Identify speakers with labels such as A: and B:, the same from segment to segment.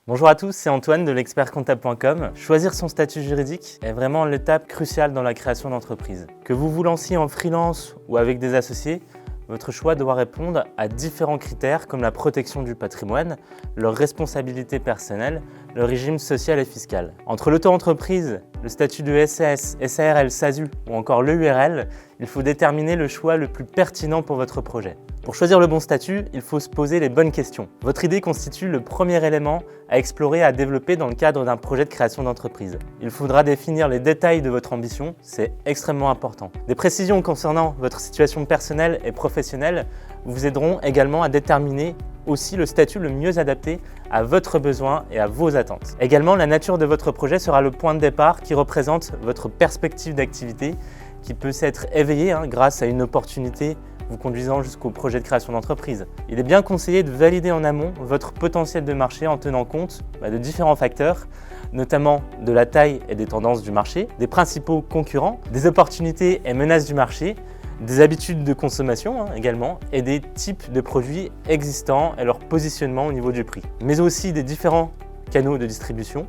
A: Bonjour à tous, c'est Antoine de l'expertcomptable.com. Choisir son statut juridique est vraiment l'étape cruciale dans la création d'entreprise. Que vous vous lanciez en freelance ou avec des associés, votre choix doit répondre à différents critères comme la protection du patrimoine, leur responsabilité personnelle, le régime social et fiscal. Entre l'auto-entreprise, le statut de SAS, SARL, SASU ou encore l'EURL, il faut déterminer le choix le plus pertinent pour votre projet. Pour choisir le bon statut, il faut se poser les bonnes questions. Votre idée constitue le premier élément à explorer et à développer dans le cadre d'un projet de création d'entreprise. Il faudra définir les détails de votre ambition, c'est extrêmement important. Des précisions concernant votre situation personnelle et professionnelle vous aideront également à déterminer aussi le statut le mieux adapté à votre besoin et à vos attentes. Également, la nature de votre projet sera le point de départ qui représente votre perspective d'activité qui peut s'être éveillée grâce à une opportunité vous conduisant jusqu'au projet de création d'entreprise. Il est bien conseillé de valider en amont votre potentiel de marché en tenant compte de différents facteurs, notamment de la taille et des tendances du marché, des principaux concurrents, des opportunités et menaces du marché, des habitudes de consommation également, et des types de produits existants et leur positionnement au niveau du prix, mais aussi des différents canaux de distribution,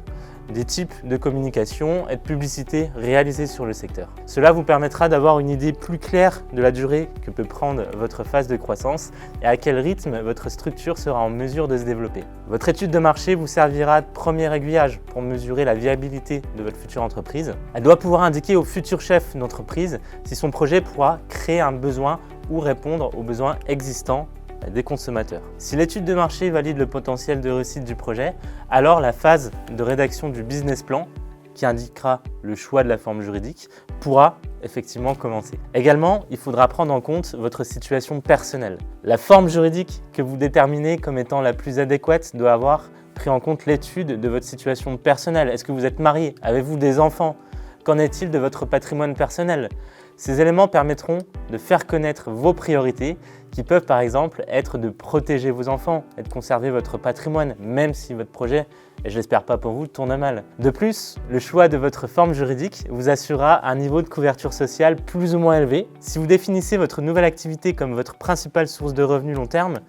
A: des types de communication et de publicité réalisés sur le secteur. Cela vous permettra d'avoir une idée plus claire de la durée que peut prendre votre phase de croissance et à quel rythme votre structure sera en mesure de se développer. Votre étude de marché vous servira de premier aiguillage pour mesurer la viabilité de votre future entreprise. Elle doit pouvoir indiquer au futur chef d'entreprise si son projet pourra créer un besoin ou répondre aux besoins existants des consommateurs. Si l'étude de marché valide le potentiel de réussite du projet, alors la phase de rédaction du business plan, qui indiquera le choix de la forme juridique, pourra effectivement commencer. Également, il faudra prendre en compte votre situation personnelle. La forme juridique que vous déterminez comme étant la plus adéquate doit avoir pris en compte l'étude de votre situation personnelle. Est-ce que vous êtes marié? Avez-vous des enfants? Qu'en est-il de votre patrimoine personnel? Ces éléments permettront de faire connaître vos priorités qui peuvent par exemple être de protéger vos enfants et de conserver votre patrimoine, même si votre projet, et je l'espère pas pour vous, tourne mal. De plus, le choix de votre forme juridique vous assurera un niveau de couverture sociale plus ou moins élevé. Si vous définissez votre nouvelle activité comme votre principale source de revenus long terme,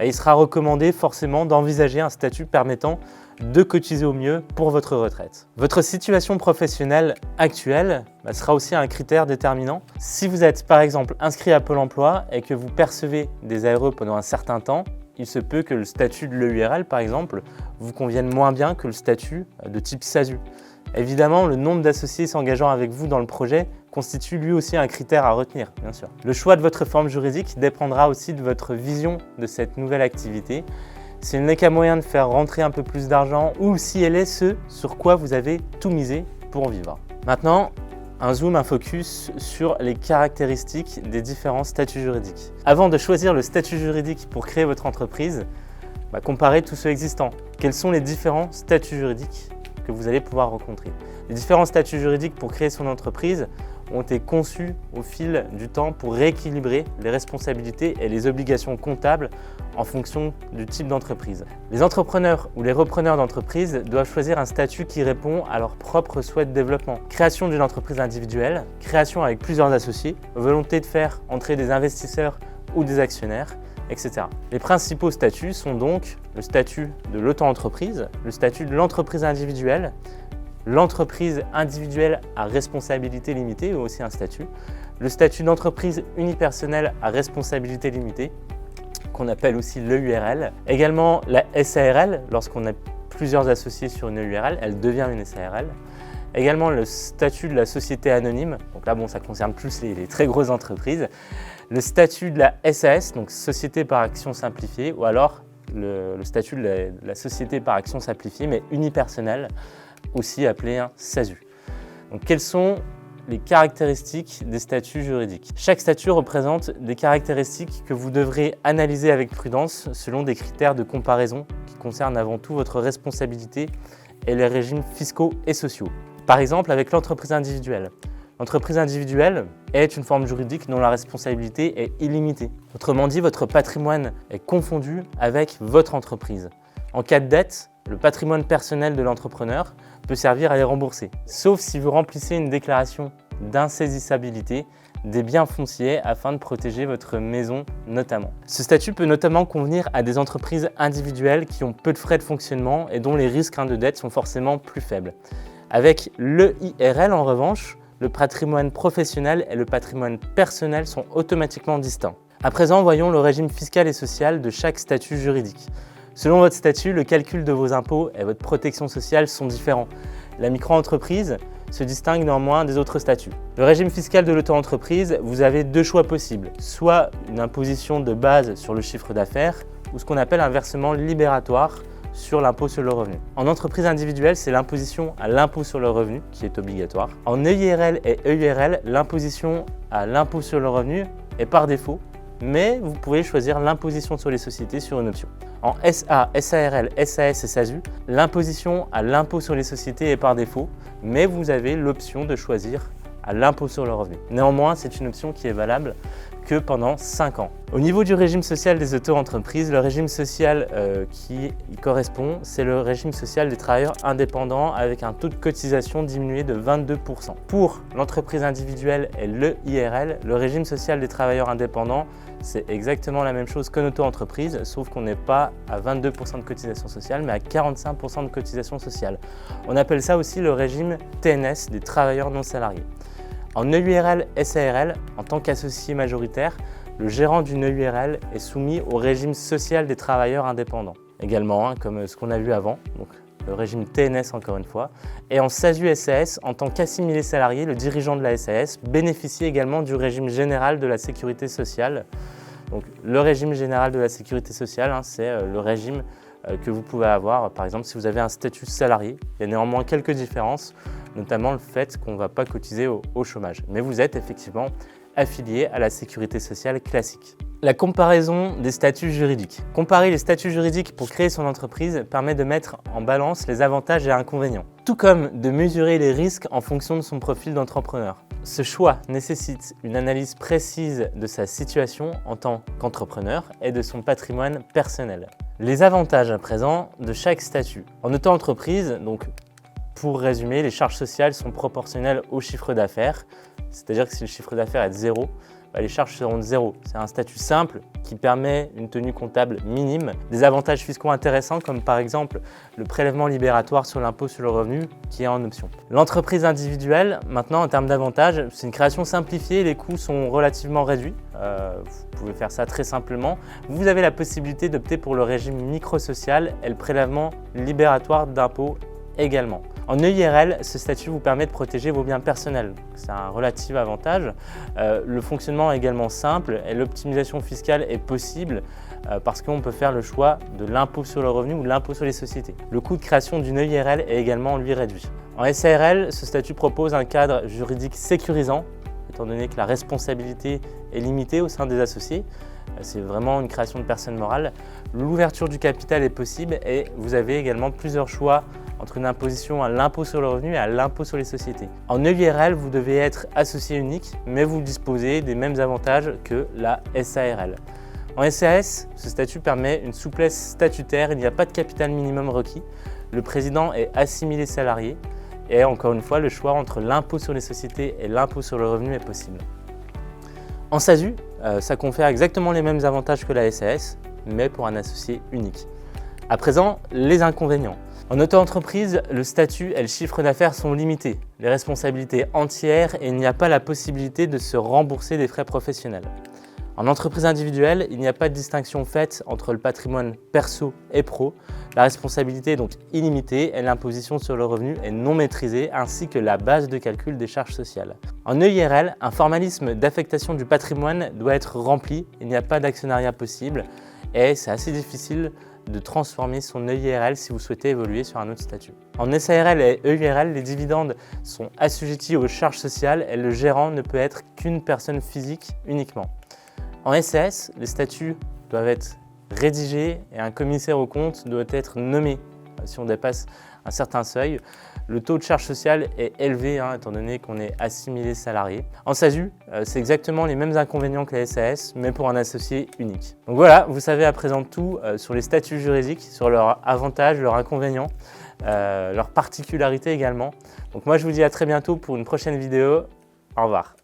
A: il sera recommandé forcément d'envisager un statut permettant de cotiser au mieux pour votre retraite. Votre situation professionnelle actuelle sera aussi un critère déterminant. Si vous êtes par exemple inscrit à Pôle emploi et que vous percevez des ARE pendant un certain temps, il se peut que le statut de l'EURL par exemple vous convienne moins bien que le statut de type SASU. Évidemment, le nombre d'associés s'engageant avec vous dans le projet constitue lui aussi un critère à retenir, bien sûr. Le choix de votre forme juridique dépendra aussi de votre vision de cette nouvelle activité. S'il n'est qu'un moyen de faire rentrer un peu plus d'argent ou si elle est ce sur quoi vous avez tout misé pour en vivre. Maintenant, un focus sur les caractéristiques des différents statuts juridiques. Avant de choisir le statut juridique pour créer votre entreprise, comparez tous ceux existants. Quels sont les différents statuts juridiques que vous allez pouvoir rencontrer? Les différents statuts juridiques pour créer son entreprise ont été conçus au fil du temps pour rééquilibrer les responsabilités et les obligations comptables en fonction du type d'entreprise. Les entrepreneurs ou les repreneurs d'entreprise doivent choisir un statut qui répond à leurs propres souhaits de développement. Création d'une entreprise individuelle, création avec plusieurs associés, volonté de faire entrer des investisseurs ou des actionnaires, etc. Les principaux statuts sont donc le statut de l'auto-entreprise, le statut de l'entreprise individuelle, l'entreprise individuelle à responsabilité limitée, ou aussi un statut, le statut d'entreprise unipersonnelle à responsabilité limitée, qu'on appelle aussi l'EURL. Également la SARL, lorsqu'on a plusieurs associés sur une EURL, elle devient une SARL. Également le statut de la société anonyme, donc là ça concerne plus les très grosses entreprises. Le statut de la SAS, donc société par action simplifiée, ou alors le statut de la société par action simplifiée, mais unipersonnelle, aussi appelé un SASU. Donc, quelles sont les caractéristiques des statuts juridiques? Chaque statut représente des caractéristiques que vous devrez analyser avec prudence selon des critères de comparaison qui concernent avant tout votre responsabilité et les régimes fiscaux et sociaux. Par exemple, avec l'entreprise individuelle. L'entreprise individuelle est une forme juridique dont la responsabilité est illimitée. Autrement dit, votre patrimoine est confondu avec votre entreprise. En cas de dette, le patrimoine personnel de l'entrepreneur peut servir à les rembourser. Sauf si vous remplissez une déclaration d'insaisissabilité des biens fonciers afin de protéger votre maison notamment. Ce statut peut notamment convenir à des entreprises individuelles qui ont peu de frais de fonctionnement et dont les risques de dette sont forcément plus faibles. Avec l'EIRL en revanche, le patrimoine professionnel et le patrimoine personnel sont automatiquement distincts. À présent, voyons le régime fiscal et social de chaque statut juridique. Selon votre statut, le calcul de vos impôts et votre protection sociale sont différents. La micro-entreprise se distingue néanmoins des autres statuts. Le régime fiscal de l'auto-entreprise, vous avez deux choix possibles. Soit une imposition de base sur le chiffre d'affaires ou ce qu'on appelle un versement libératoire sur l'impôt sur le revenu. En entreprise individuelle, c'est l'imposition à l'impôt sur le revenu qui est obligatoire. En EIRL et EURL, l'imposition à l'impôt sur le revenu est par défaut, mais vous pouvez choisir l'imposition sur les sociétés sur une option. En SA, SARL, SAS et SASU, l'imposition à l'impôt sur les sociétés est par défaut, mais vous avez l'option de choisir à l'impôt sur le revenu. Néanmoins, c'est une option qui est valable que pendant 5 ans. Au niveau du régime social des auto-entreprises, le régime social qui y correspond, c'est le régime social des travailleurs indépendants avec un taux de cotisation diminué de 22%. Pour l'entreprise individuelle et l'EIRL, le régime social des travailleurs indépendants, c'est exactement la même chose qu'une auto-entreprise, sauf qu'on n'est pas à 22% de cotisation sociale, mais à 45% de cotisation sociale. On appelle ça aussi le régime TNS des travailleurs non salariés. En EURL SARL, en tant qu'associé majoritaire, le gérant d'une EURL est soumis au régime social des travailleurs indépendants. Également, comme ce qu'on a vu avant, donc le régime TNS encore une fois. Et en SASU SAS, en tant qu'assimilé salarié, le dirigeant de la SAS bénéficie également du régime général de la sécurité sociale. Donc, le régime général de la sécurité sociale, c'est le régime que vous pouvez avoir, par exemple, si vous avez un statut salarié. Il y a néanmoins quelques différences, notamment le fait qu'on ne va pas cotiser au chômage. Mais vous êtes effectivement affilié à la sécurité sociale classique. La comparaison des statuts juridiques. Comparer les statuts juridiques pour créer son entreprise permet de mettre en balance les avantages et inconvénients, tout comme de mesurer les risques en fonction de son profil d'entrepreneur. Ce choix nécessite une analyse précise de sa situation en tant qu'entrepreneur et de son patrimoine personnel. Les avantages à présent de chaque statut. En auto-entreprise, donc pour résumer, les charges sociales sont proportionnelles au chiffre d'affaires, c'est-à-dire que si le chiffre d'affaires est de 0, les charges seront de 0. C'est un statut simple qui permet une tenue comptable minime. Des avantages fiscaux intéressants comme par exemple le prélèvement libératoire sur l'impôt sur le revenu qui est en option. L'entreprise individuelle, maintenant en termes d'avantages, c'est une création simplifiée, les coûts sont relativement réduits. Vous pouvez faire ça très simplement. Vous avez la possibilité d'opter pour le régime micro-social et le prélèvement libératoire d'impôt également. En EIRL, ce statut vous permet de protéger vos biens personnels. C'est un relatif avantage. Le fonctionnement est également simple et l'optimisation fiscale est possible parce qu'on peut faire le choix de l'impôt sur le revenu ou de l'impôt sur les sociétés. Le coût de création d'une EIRL est également lui réduit. En SARL, ce statut propose un cadre juridique sécurisant, étant donné que la responsabilité est limitée au sein des associés. C'est vraiment une création de personne morale. L'ouverture du capital est possible et vous avez également plusieurs choix entre une imposition à l'impôt sur le revenu et à l'impôt sur les sociétés. En EIRL, vous devez être associé unique, mais vous disposez des mêmes avantages que la SARL. En SAS, ce statut permet une souplesse statutaire, il n'y a pas de capital minimum requis. Le président est assimilé salarié et encore une fois, le choix entre l'impôt sur les sociétés et l'impôt sur le revenu est possible. En SASU, ça confère exactement les mêmes avantages que la SAS, mais pour un associé unique. À présent, les inconvénients. En auto-entreprise, le statut et le chiffre d'affaires sont limités, les responsabilités entières et il n'y a pas la possibilité de se rembourser des frais professionnels. En entreprise individuelle, il n'y a pas de distinction faite entre le patrimoine perso et pro. La responsabilité est donc illimitée et l'imposition sur le revenu est non maîtrisée ainsi que la base de calcul des charges sociales. En EIRL, un formalisme d'affectation du patrimoine doit être rempli, il n'y a pas d'actionnariat possible et c'est assez difficile de transformer son EIRL si vous souhaitez évoluer sur un autre statut. En SARL et EIRL, les dividendes sont assujettis aux charges sociales et le gérant ne peut être qu'une personne physique uniquement. En SAS, les statuts doivent être rédigés et un commissaire aux comptes doit être nommé si on dépasse un certain seuil. Le taux de charge sociale est élevé étant donné qu'on est assimilé salarié. En SASU, c'est exactement les mêmes inconvénients que la SAS, mais pour un associé unique. Donc voilà, vous savez à présent tout sur les statuts juridiques, sur leurs avantages, leurs inconvénients, leurs particularités également. Donc moi je vous dis à très bientôt pour une prochaine vidéo. Au revoir.